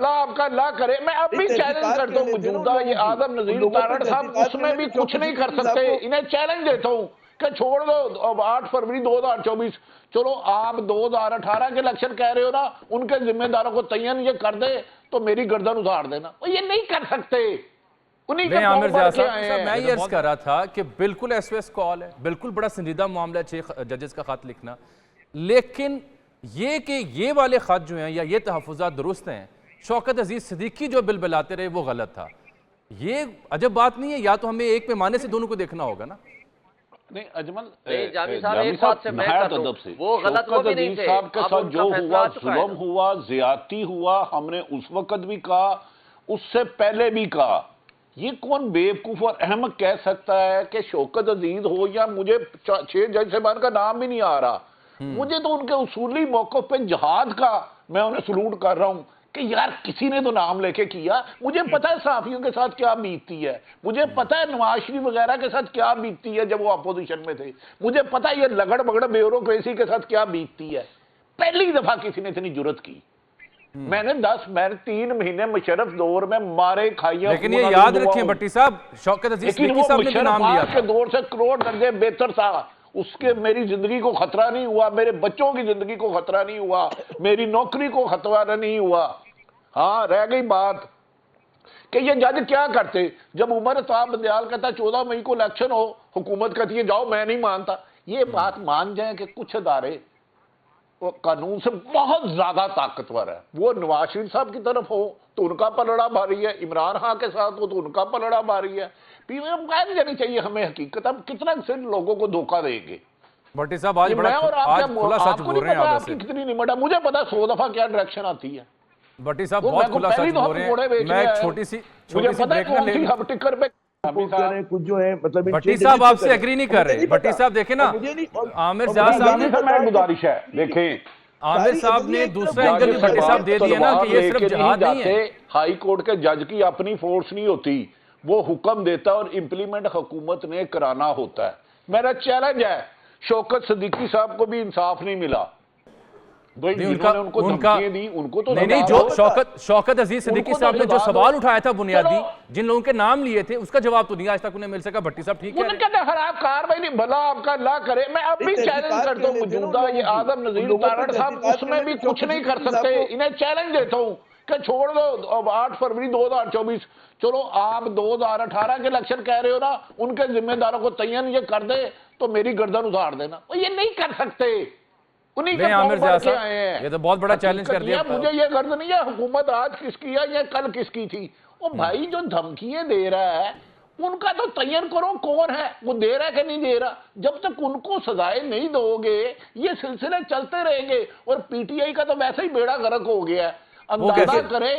بھلا آپ کا اللہ کرے. میں اب بھی چیلنج کرتا ہوں موجودہ یہ اعظم نذیر تارڑ صاحب اس میں بھی کچھ نہیں کر سکتے. انہیں چیلنج دیتا ہوں کہ چھوڑ دو 8 فروری 2024. چلو آپ 2018 کے الیکشن کہہ رہے ہو نا, ان کے ذمہ داروں کو تعین یہ کر دے تو میری گردن اتار دینا. وہ یہ نہیں کر سکتے. میں عامر زیاد صاحب میں یہ عرض کر رہا تھا کہ بالکل ایس او ایس کال ہے, بالکل بڑا سنجیدہ معاملہ ہے 6 ججز کا خط لکھنا, لیکن یہ کہ یہ والے خط جو ہیں یا یہ تحفظات درست ہیں, شوکت عزیز صدیقی جو بل بلاتے رہے وہ غلط تھا, یہ عجب بات نہیں ہے. یا تو ہمیں ایک پیمانے سے دونوں کو دیکھنا ہوگا نا. نہیں اجمل جامی صاحب ایک بات سے میں کر دوں, وہ غلط وہ بھی نہیں تھے. صاحب کے ساتھ جو ہوا ظلم ہوا, زیادتی ہوا, ہم نے اس وقت بھی کہا, اس سے پہلے بھی کہا. یہ کون بیوقوف اور احمق کہہ سکتا ہے کہ شوکت عزیز ہو یا مجھے 6 جج صاحبان کا نام بھی نہیں آ رہا, مجھے تو ان کے اصولی موقف پہ جہاد کا میں انہیں سلوٹ کر رہا ہوں کہ یار کسی نے تو نام لے کے کیا. مجھے پتا ہے صحافیوں کے ساتھ کیا بیتتی ہے, مجھے پتا ہے نواز شریف وغیرہ کے ساتھ کیا بیتتی ہے جب وہ اپوزیشن میں تھے, مجھے پتا ہے یہ لگڑ بگڑ بیوروکریسی کے ساتھ کیا بیتتی ہے. پہلی دفعہ کسی نے اتنی جرت کی. میں نے 3 مہینے مشرف دور میں مارے کھائیاں. لیکن یہ یاد رکھیں بھٹی صاحب, شوکت عزیز صدیقی صاحب نے بھی نام لیا تھا. کے دور سے کروڑ درجے بہتر تھا. اس کے میری زندگی کو خطرہ نہیں ہوا, میرے بچوں کی زندگی کو خطرہ نہیں ہوا, میری نوکری کو خطرہ نہیں ہوا. ہاں رہ گئی بات کہ یہ جج کیا کرتے جب عمر صاحب بندیال کہتا 14 مئی کو الیکشن ہو, حکومت کہتی ہے جاؤ میں نہیں مانتا. یہ بات مان جائیں کہ کچھ ادارے وہ قانون سے بہت زیادہ طاقتور ہے. وہ نواز شریف صاحب کی طرف ہو تو ان کا پلڑا بھاری ہے, عمران خان کے ساتھ ہو تو ان کا پلڑا بھاری ہے. پی ایم ایم قائد جانی چاہیے ہمیں حقیقت. اب کتنا سے لوگوں کو دھوکہ دیں گے. بھٹی صاحب آج بڑا کھلا سچ بول رہے ہیں آپ سے. کتنی نمٹ ہے مجھے پتا 100 دفعہ کیا ڈائریکشن آتی ہے. بھٹی صاحب بہت کھلا سچ بول رہے ہیں. میں ایک چھوٹی سی بریک نہ لے لوں. بھٹی صاحب آپ سے ایگری نہیں کر رہے. بھٹی صاحب دیکھیں نا, عامر زیاد صاحب نے گزارش ہے دیکھیں, عامر صاحب نے دوسرا اینگل بھی بھٹی صاحب دے دیا نا کہ یہ صرف جہاد نہیں ہے. ہائی کورٹ کے جج کی اپنی فورس نہیں ہوتی, وہ حکم دیتا اور امپلیمنٹ حکومت نے کرانا ہوتا ہے. میرا چیلنج ہے, شوکت صدیقی صاحب کو بھی انصاف نہیں ملا. شوکت عزیز صدیقی صاحب نے جو سوال اٹھایا تھا بنیادی, جن لوگوں کے نام لیے تھے, اس کا جواب تو نہیں آج تک انہیں مل سکا. بھٹی صاحب ٹھیک ہے, انہیں کہتے ہیں خراب کاروائی نہیں, بھلا آپ کا اللہ کرے. میں اب بھی چیلنج کرتا ہوں موجودہ یہ اعظم نذیر تارڑ صاحب اس میں بھی کچھ نہیں کر سکتے. انہیں چیلنج دیتا ہوں کہ چھوڑ دو 8 فروری 2024. چلو آپ 2018 کے الیکشن کہہ رہے ہو نا, ان کے ذمہ داروں کو تعین یہ کر دے تو میری گردن اتار دینا. وہ یہ نہیں کر سکتے. میں عامر زیاد صاحب یہ تو بہت بڑا چیلنج کر دیا. مجھے یہ غرض نہیں ہے حکومت آج کس کی ہے یا کل کس کی تھی. وہ بھائی جو دھمکیاں دے رہا ہے ان کا تو تعین کرو کون ہے, وہ دے رہا ہے کہ نہیں دے رہا. جب تک ان کو سزائیں نہیں دو گے یہ سلسلے چلتے رہیں گے. اور پی ٹی آئی کا تو ویسے ہی بیڑا غرق ہو گیا ہے. اندازہ کرے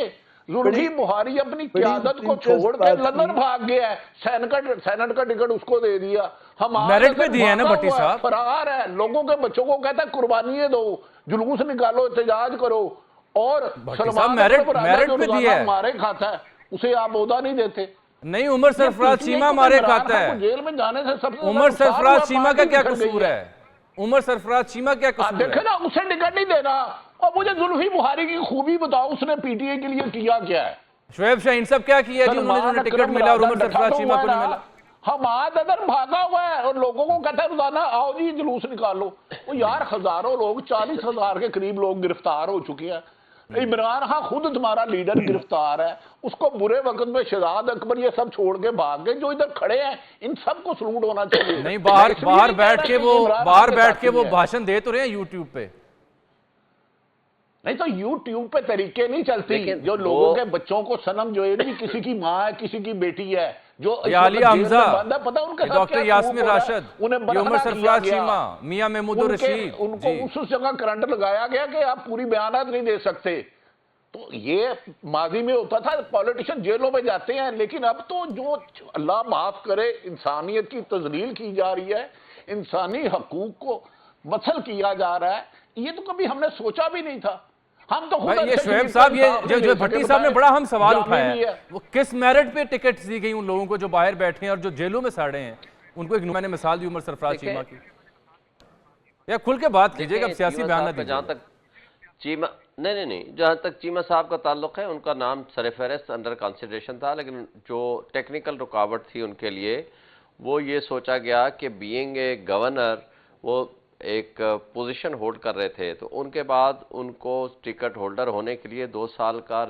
زلفی بخاری اپنی قیادت کو چھوڑ کے لندن بھاگ گیا ہے, سینٹ کا ٹکٹ اس کو دے دیا. میرٹ پہ دیے ہیں نا بھٹی صاحب, فرار ہے. لوگوں کے بچوں کو کہتا ہے قربانیاں دو, جلوس نکالو, احتجاج کرو. اور سلمان میرٹ پہ دیا ہے, مارے کھاتا ہے, اسے آپ عہدہ نہیں دیتے. نہیں, عمر سرفراز چیمہ مارے کھاتا ہے. جیل میں جانے سے سب سے عمر سرفراز چیمہ کا کیا قصور ہے؟ عمر سرفراز چیمہ کیا قصور ہے؟ دیکھیں نا, اسے ٹکٹ نہیں دینا. اور مجھے زلفی بخاری کی خوبی بتاؤ, اس نے پی ٹی اے کے لیے کیا کیا ہے. شعیب شاہین صاحب کیا کیا جی, انہوں نے ٹکٹ ملا اور عمر سرفراز چیمہ کو نہیں ملا. حماد ادر بھاگا ہوا ہے اور لوگوں کو کہتا ہے روزانہ آؤ جی جلوس نکالو. وہ یار ہزاروں لوگ, 40,000 کے قریب لوگ گرفتار ہو چکے ہیں. عمران خان خود تمہارا لیڈر گرفتار ہے, اس کو برے وقت میں شہزاد اکبر یہ سب چھوڑ کے بھاگ گئے. جو ادھر کھڑے ہیں ان سب کو سلوٹ ہونا چاہیے. نہیں, باہر بیٹھ کے وہ بھاشن دے تو رہے ہیں یوٹیوب پہ. نہیں تو یوٹیوب پہ طریقے نہیں چلتی. جو لوگوں کے بچوں کو صنم جو ہے نہیں, کسی کی ماں ہے کسی کی بیٹی ہے, جو علی حمزہ, ڈاکٹر یاسمین راشد, عمر سرفراز چیمہ, میاں محمود الرشید, ان کو اس جگہ کرنٹ لگایا گیا کہ آپ پوری بیانات نہیں دے سکتے. تو یہ ماضی میں ہوتا تھا, پولیٹیشن جیلوں میں جاتے ہیں. لیکن اب تو جو اللہ معاف کرے انسانیت کی تذلیل کی جا رہی ہے, انسانی حقوق کو مسل کیا جا رہا ہے, یہ تو کبھی ہم نے سوچا بھی نہیں تھا. ہم تو خود یہ شعیب صاحب, یہ جو بھٹی صاحب نے بڑا ہم سوال اٹھایا ہے, وہ کس میرٹ پہ ٹکٹ دی گئی ان لوگوں کو جو باہر بیٹھے ہیں اور جو جیلوں میں ساڑے ہیں ان کو. ایک میں نے مثال دی عمر سرفراز چیمہ کی. یا کھل کے بات کیجئے گا, اب سیاسی بیان نہ دیجئے. جہاں تک نہیں جہاں تک چیمہ صاحب کا تعلق ہے ان کا نام سر فہرست انڈر کنسیڈریشن تھا، لیکن جو ٹیکنیکل رکاوٹ تھی ان کے لیے وہ یہ سوچا گیا کہ بینگ اے گورنر وہ ایک پوزیشن ہولڈ کر رہے تھے، تو ان کے بعد ان کو ٹکٹ ہولڈر ہونے کے لیے 2 سال کا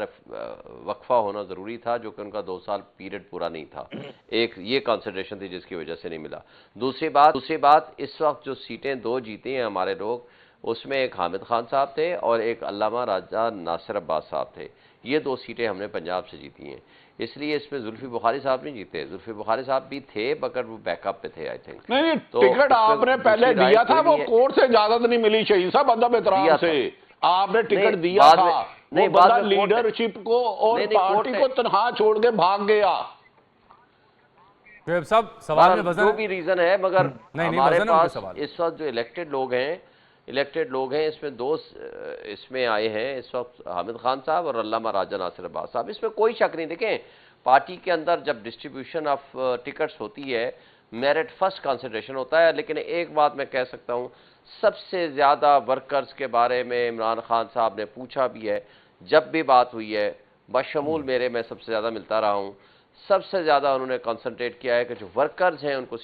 وقفہ ہونا ضروری تھا، جو کہ ان کا 2 سال پیریڈ پورا نہیں تھا۔ ایک یہ کنسیڈریشن تھی جس کی وجہ سے نہیں ملا۔ دوسری بات اس وقت جو سیٹیں 2 جیتے ہیں ہمارے لوگ، اس میں ایک حامد خان صاحب تھے اور ایک علامہ راجہ ناصر عباس صاحب تھے۔ یہ 2 سیٹیں ہم نے پنجاب سے جیتی ہیں، اس لیے اس میں زلفی بخاری صاحب نہیں جیتے۔ زلفی بخاری صاحب بھی تھے مگر وہ بیک اپ پہ تھے آئی تھنک۔ نہیں ٹکٹ آپ نے پہلے دیا تھا، وہ کورٹ سے اجازت نہیں ملی شہید صاحب ادب احترام سے، آپ نے ٹکٹ دیا تھا، وہ بندہ لیڈرشپ کو اور پارٹی کو تنہا چھوڑ کے بھاگ گیا۔ شعیب صاحب سوال میں وزن جو بھی ریزن ہے، مگر ہمارے پاس اس وقت جو الیکٹڈ لوگ ہیں اس میں 2 اس میں آئے ہیں اس وقت، حامد خان صاحب اور علامہ راجہ ناصر عباس صاحب، اس میں کوئی شک نہیں۔ دیکھیں پارٹی کے اندر جب ڈسٹریبیوشن آف ٹکٹس ہوتی ہے میرٹ فرسٹ کنسیڈریشن ہوتا ہے، لیکن ایک بات میں کہہ سکتا ہوں، سب سے زیادہ ورکرز کے بارے میں عمران خان صاحب نے پوچھا بھی ہے، جب بھی بات ہوئی ہے بشمول میرے، میں سب سے زیادہ ملتا رہا ہوں، سب سے زیادہ انہوں نے کنسنٹریٹ کیا ہے کہ جو ورکرز ہیں ان کو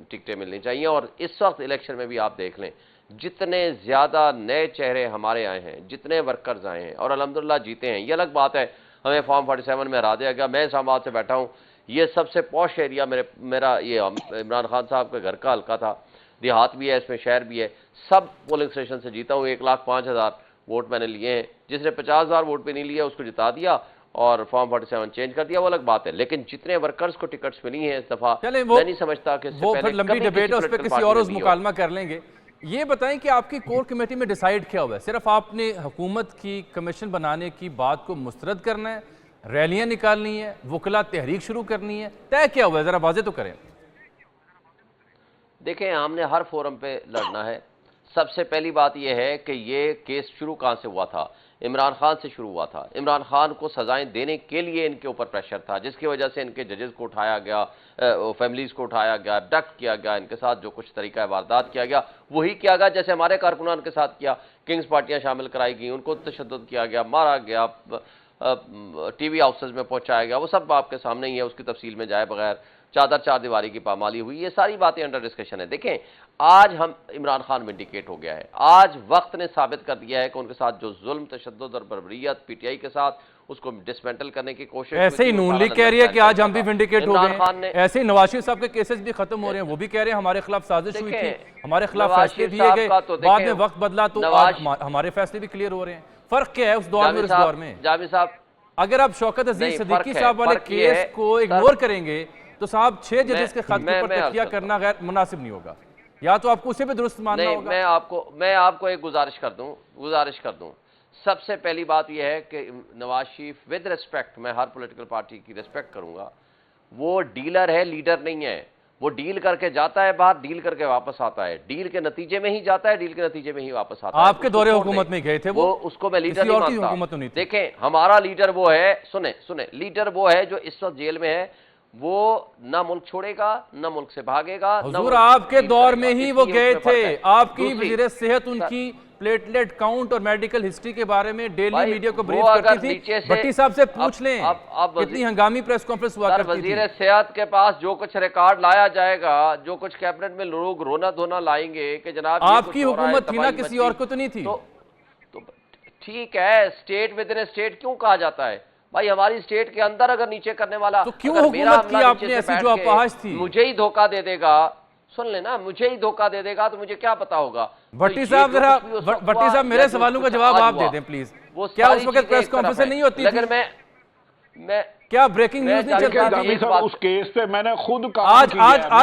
ٹکٹیں ملنی چاہیے۔ اور اس وقت الیکشن میں بھی آپ دیکھ لیں جتنے زیادہ نئے چہرے ہمارے آئے ہیں، جتنے ورکرز آئے ہیں اور الحمدللہ جیتے ہیں۔ یہ الگ بات ہے ہمیں فارم 47 میں ہرا دیا گیا، میں اسلام آباد سے بیٹھا ہوں، یہ سب سے پوش ایریا میرا یہ عمران خان صاحب کے گھر کا حلقہ تھا، دیہات بھی ہے اس میں، شہر بھی ہے، سب پولنگ اسٹیشن سے جیتا ہوں، 1,05,000 ووٹ میں نے لیے ہیں۔ جس نے 50,000 ووٹ پہ نہیں لیا اس کو جتا دیا اور فارم 47 چینج کر دیا، وہ الگ بات ہے، لیکن جتنے ورکرز کو ٹکٹس ملی ہیں اس دفعہ میں نہیں سمجھتا کہ وہ پھر لمبی ڈیبیٹ ہے، اس پہ کسی اور روز مکالمہ کر لیں گے۔ یہ بتائیں کہ آپ کی کور کمیٹی میں ڈیسائیڈ کیا ہوا ہے؟ صرف آپ نے حکومت کی کمیشن بنانے کی بات کو مسترد کرنا ہے، ریلیاں نکالنی ہے، وکلا تحریک شروع کرنی ہے، طے کیا ہوا ہے؟ ذرا واضح تو کریں۔ دیکھیں ہم نے ہر فورم پہ لڑنا ہے۔ سب سے پہلی بات یہ ہے کہ یہ کیس شروع کہاں سے ہوا تھا؟ عمران خان سے شروع ہوا تھا۔ عمران خان کو سزائیں دینے کے لیے ان کے اوپر پریشر تھا، جس کی وجہ سے ان کے ججز کو اٹھایا گیا، فیملیز کو اٹھایا گیا، ابڈکٹ کیا گیا، ان کے ساتھ جو کچھ طریقہ واردات کیا گیا وہی کیا گیا جیسے ہمارے کارکنان کے ساتھ کیا۔ کنگز پارٹیاں شامل کرائی گئیں، ان کو تشدد کیا گیا، مارا گیا، ٹی وی ہاؤسز میں پہنچایا گیا، وہ سب آپ کے سامنے ہی ہے، اس کی تفصیل میں جائے بغیر چادر 4 دیواری کی پامالی ہوئی، یہ ساری باتیں انڈر ڈسکشن ہے۔ دیکھیں آج ہم عمران خان ونڈیکیٹ ہو گیا ہے، آج وقت نے ثابت کر دیا ہے کہ ان کے ساتھ جو ظلم، تشدد اور بربریت پی ٹی آئی کے ساتھ اس کو ڈسمینٹل کرنے کی کوشش، ایسے ہی نون لیگ کہہ رہی ہے کہ آج ہم بھی ونڈیکیٹ ہو گئے ہیں، ایسے ہی نواز شریف صاحب کے کیسز بھی ختم ہو رہے ہیں، وہ بھی کہہ رہے ہیں ہمارے خلاف سازش ہوئی تھی، ہمارے خلاف فیصلے دیے گئے، بعد میں وقت بدلا تو آج ہمارے فیصلے بھی کلیئر ہو رہے ہیں۔ فرق کیا ہے اس دور میں اور اس دور میں؟ جاوید صاحب اگر آپ شوکت عزیز صدیقی صاحب والے کیس کو اگنور کریں گے تو صاحب 6 ججز کے خط پر تکیہ کرنا غیر مناسب نہیں ہوگا، یا تو آپ کو اسے بھی درست ماننا ہوگا۔ میں آپ کو ایک گزارش کر دوں، سب سے پہلی بات یہ ہے کہ نواز شریف ود ریسپیکٹ، میں ہر پولیٹیکل پارٹی کی ریسپیکٹ کروں گا، وہ ڈیلر ہے، لیڈر نہیں ہے۔ وہ ڈیل کر کے جاتا ہے باہر، ڈیل کر کے واپس آتا ہے، ڈیل کے نتیجے میں ہی جاتا ہے، ڈیل کے نتیجے میں ہی واپس آتا ہے۔ آپ کے دورے حکومت میں گئے تھے وہ، اس کو میں لیڈر نہیں مانتا۔ دیکھیں ہمارا لیڈر وہ ہے، سنیں لیڈر وہ ہے جو اس وقت جیل میں ہے، وہ نہ ملک چھوڑے گا، نہ ملک سے بھاگے گا۔ حضور آپ کے دور میں ہی وہ گئے تھے، آپ کی وزیر صحت ان کی پلیٹلیٹ کاؤنٹ اور میڈیکل ہسٹری کے بارے میں ڈیلی میڈیا کو بریف کرتی تھی۔ بھٹی صاحب سے پوچھ لیں کتنی ہنگامی پریس کانفرنس ہوا کرتی تھی۔ وزیر صحت کے پاس جو کچھ ریکارڈ لایا جائے گا، جو کچھ کیبنٹ میں لوگ رونا دھونا لائیں گے کہ جناب آپ کی حکومت تھی نا، کسی اور کو تو نہیں تھی۔ ٹھیک ہے، اسٹیٹ ود ان اسٹیٹ کیوں کہا جاتا ہے؟ بھائی ہماری اسٹیٹ کے اندر اگر نیچے کرنے والا، تو کیوں حکومت کی آپ نے ایسی جو اپاہج تھی؟ مجھے ہی دھوکہ دے دے گا، سن لینا، مجھے ہی دھوکہ دے دے گا تو مجھے کیا پتا ہوگا۔ بھٹی صاحب میرے سوالوں کا جواب آپ دے دیں پلیز۔ کیا اس وقت پریس کانفرنس نہیں ہوتی تھی؟ میں کیا بریکنگ نیوز نہیں چلتی تھی؟ اس کیس پہ میں نے خود آج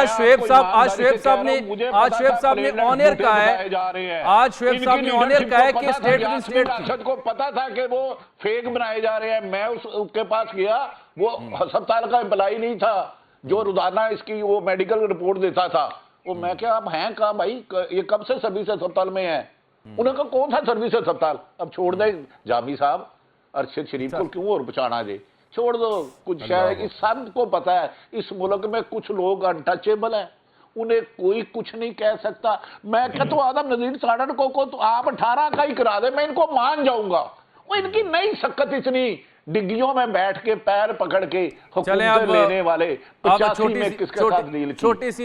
شعیب صاحب نے آن ایئر کہا ہے، آج شعیب صاحب نے آن ایئر کہا ہے کہ اسٹیٹ ود اسٹیٹ تھی۔ کو پتا تھا کہ وہ فیک بنائے جا رہے ہیں، میں اس کے پاس گیا، وہ ہسپتال کا امپلائی نہیں تھا جو روزانہ اس کی وہ میڈیکل رپورٹ دیتا تھا۔ وہ میں کیا اب ہیں کہا بھائی یہ کب سے سروس ہسپتال میں ہیں؟ انہوں نے کہا کون سا سروس ہسپتال؟ اب چھوڑ دیں جامی صاحب، ارشد شریف کو کیوں اور بچانا جی، چھوڑ دو کچھ شاید۔ اس سب کو پتا ہے اس ملک میں کچھ لوگ انٹچیبل ہیں، انہیں کوئی کچھ نہیں کہہ سکتا۔ میں کہتا ہوں آدم نذیر ساڑن کو تو آپ 18 کا ہی کرا دیں، میں ان کو مان جاؤں گا، وہ ان کی نئی سکت اتنی ڈگیوں میں بیٹھ کے پیر پکڑ کے حکومتیں لینے والے 85 میں کس کے ساتھ ڈیل کی.